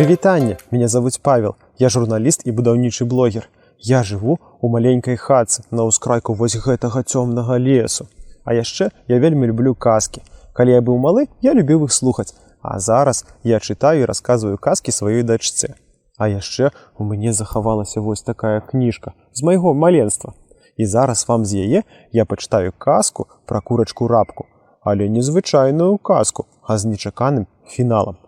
Прывітанне, меня зовут Павел, я журналіст і будаўнічы блогер. Я жыву у маленькай хатцы на ўскрайку вось гэтага цёмнага лесу. А яшчэ я вельмі люблю казкі. Калі я быў малы, я любіў іх слухаць, а зараз я чытаю і расказваю казкі сваёй дачцэ. А яшчэ у мяне захавалася вось такая кніжка з майго маленства. І зараз вам з яе я пачытаю казку пра курачку-рабку, але не звычайную казку, а з нечаканым фіналам.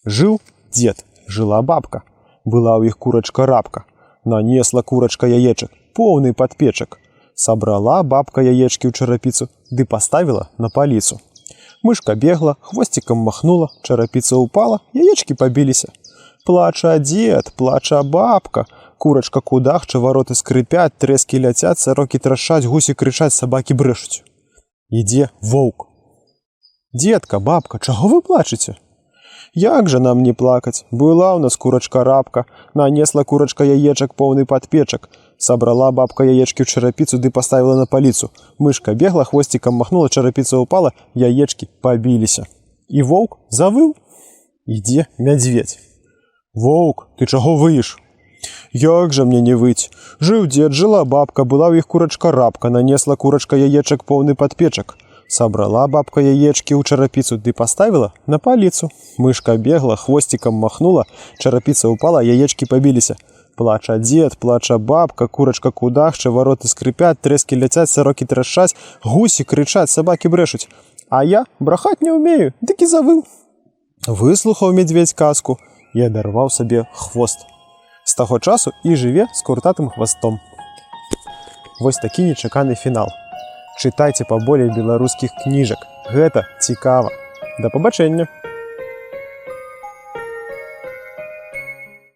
Жыў дзед, жыла бабка. Была ў іх курачка-рабка. Нанесла курачка яечак, поўны падпечак. Сабрала бабка яечкі ў чарапіцу, ды паставіла на паліцу. Мышка бегла, хвосцікам махнула, чарапіца ўпала, яечкі пабіліся. Плача дзед, плача бабка. Курачка кудахча, вароты скрыпяць, трэскі ляцяць, сарокі трашаць, гусі крычаць, сабакі брэшуць. Ідзе воўк. Дзедка, бабка, чаго вы плачаце? Як жа нам не плакаць? Была ў нас курачка-рабка, нанесла курачка яечак, поўны падпечак. Сабрала бабка яечкі ў чарапіцу, ды паставіла на паліцу. Мышка бегла, хвосцікам махнула, чарапіца ўпала, яечкі пабіліся. І воўк завыў. Ідзе мядзведзь. Воўк, ты чаго выеш? Як жа мне не выць? Жыў дзед, жыла бабка, была ў іх курачка-рабка, нанесла курачка яечак, поўны падпечак. Сабрала бабка яечкі ў чарапіцу, ды паставіла на паліцу. Мышка бегла, хвосцікам махнула, чарапіца ўпала, яечкі пабіліся. Плача дзед, плача бабка, курачка кудахча, вароты скрыпяць, трэскі ляцяць, сарокі трашаць, гусі крычаць, сабакі брэшуць. А я брахаць не ўмею, дык і завыў. Выслухаў мядзведзь казку і адарваў сабе хвост. З таго часу і жыве з куртатым хвастом. Вось такі нечаканы фінал. Чытайце паболей беларускіх кніжак. Гэта цікава. Да пабачэння!